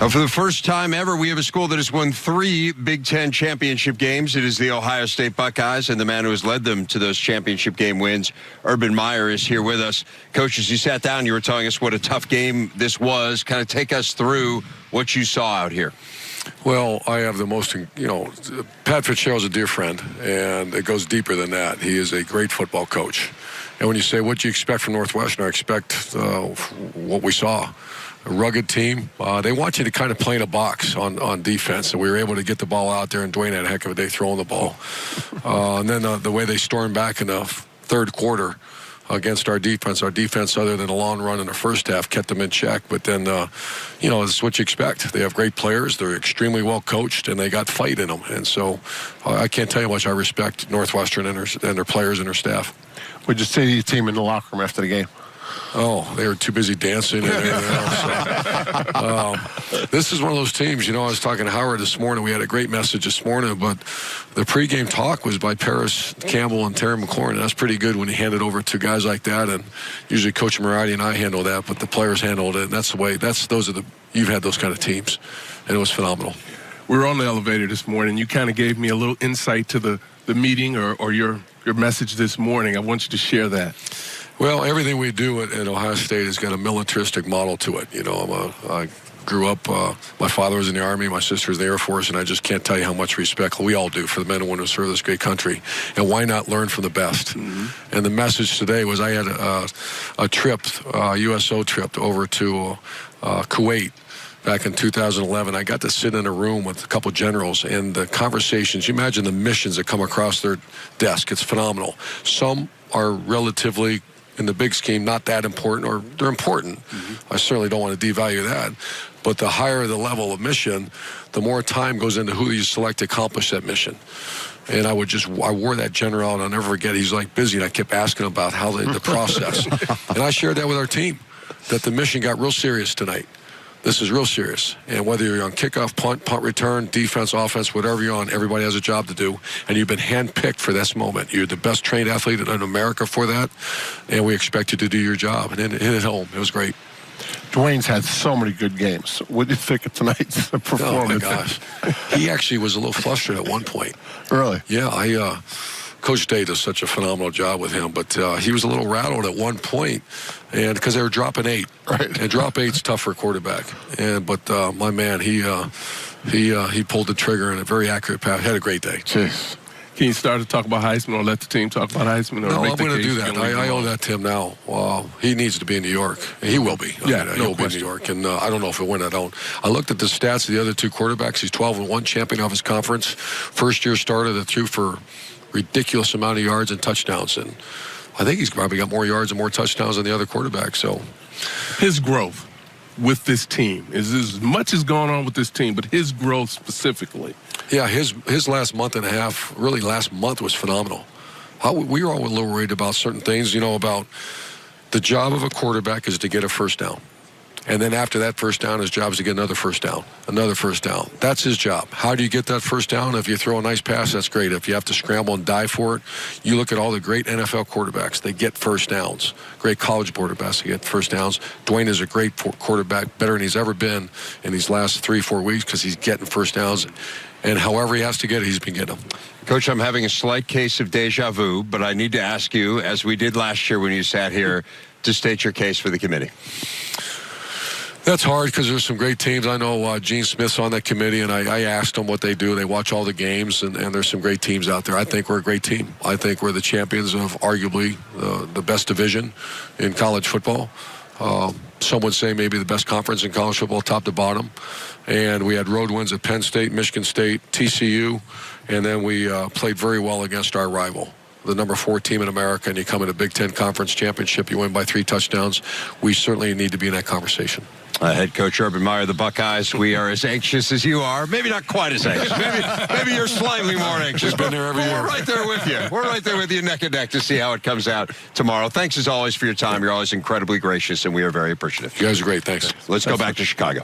For the first time ever, we have a school that has won 3 Big Ten championship games. It is the Ohio State Buckeyes, and the man who has led them to those championship game wins, Urban Meyer, is here with us. Coach, as you sat down, you were telling us what a tough game this was. Kind of take us through what you saw out here. Well, I have the most, Pat Fitzgerald's a dear friend, and it goes deeper than that. He is a great football coach. And when you say, what do you expect from Northwestern, I expect what we saw. A rugged team. They want you to kind of play in a box on defense, and we were able to get the ball out there, and Dwayne had a heck of a day throwing the ball. And then the way they stormed back in the third quarter against our defense, other than a long run in the first half, kept them in check. But then, it's what you expect. They have great players. They're extremely well coached, and they got fight in them. And so I can't tell you how much I respect Northwestern and their players and their staff. What'd you say to your team in the locker room after the game? Oh, they were too busy dancing and everything else. This is one of those teams, I was talking to Howard this morning. We had a great message this morning, but the pregame talk was by Paris Campbell and Terry McLaurin. That's pretty good when you hand it over to guys like that, and usually Coach Marati and I handle that, but the players handled it, and that's the way, you've had those kind of teams, and it was phenomenal. We were on the elevator this morning. You kind of gave me a little insight to the meeting or your message this morning. I want you to share that. Well, everything we do at Ohio State has got a militaristic model to it. I grew up, my father was in the Army, my sister was in the Air Force, and I just can't tell you how much respect we all do for the men and women who serve this great country. And why not learn from the best? Mm-hmm. And the message today was I had a trip, USO trip over to Kuwait. Back in 2011, I got to sit in a room with a couple generals, and the conversations, you imagine the missions that come across their desk. It's phenomenal. Some are relatively, in the big scheme, not that important, or they're important. Mm-hmm. I certainly don't want to devalue that. But the higher the level of mission, the more time goes into who you select to accomplish that mission. And I wore that general out. I'll never forget. He's like busy, and I kept asking him about how the process. And I shared that with our team, that the mission got real serious tonight. This is real serious. And whether you're on kickoff, punt return, defense, offense, whatever you're on, everybody has a job to do. And you've been handpicked for this moment. You're the best trained athlete in America for that. And we expect you to do your job. And hit it home. It was great. Dwayne's had so many good games. What did you think of tonight's performance? Oh, my gosh. He actually was a little flustered at one point. Really? Yeah, Coach Day does such a phenomenal job with him, but he was a little rattled at one point, and because they were dropping 8, right? And drop 8's tough for a quarterback. But my man, he pulled the trigger in a very accurate pass. Had a great day. Jeez. Can you start to talk about Heisman, or let the team talk about Heisman? No, I'm going to do that. I owe that to him now. He needs to be in New York. He will be. He'll be in New York, and I don't know if he'll win. I looked at the stats of the other 2 quarterbacks. He's 12-1, champion of his conference, first-year starter that threw for ridiculous amount of yards and touchdowns, and I think he's probably got more yards and more touchdowns than the other quarterbacks. So his growth with this team is as much as going on with this team, but his growth specifically. Yeah, his last month and a half, really last month, was phenomenal. We were all a little worried about certain things, about the job of a quarterback is to get a first down. And then after that first down, his job is to get another first down. That's his job. How do you get that first down? If you throw a nice pass, that's great. If you have to scramble and die for it, you look at all the great NFL quarterbacks. They get first downs. Great college quarterbacks, they get first downs. Dwayne is a great quarterback, better than he's ever been in these last 3-4 weeks because he's getting first downs. And however he has to get it, he's been getting them. Coach, I'm having a slight case of deja vu, but I need to ask you, as we did last year when you sat here, to state your case for the committee. That's hard because there's some great teams. I know Gene Smith's on that committee, and I asked them what they do. They watch all the games, and there's some great teams out there. I think we're a great team. I think we're the champions of arguably the best division in college football. Some would say maybe the best conference in college football, top to bottom. And we had road wins at Penn State, Michigan State, TCU, and then we played very well against our rival, the number 4 team in America, and you come in a Big Ten Conference Championship, you win by 3 touchdowns. We certainly need to be in that conversation. Head coach Urban Meyer, the Buckeyes, we are as anxious as you are. Maybe not quite as anxious. Maybe you're slightly more anxious. Been there every year. We're right there with you. We're right there with you neck and neck to see how it comes out tomorrow. Thanks as always for your time. You're always incredibly gracious, and we are very appreciative. You guys are great. Thanks. Let's go back to Chicago.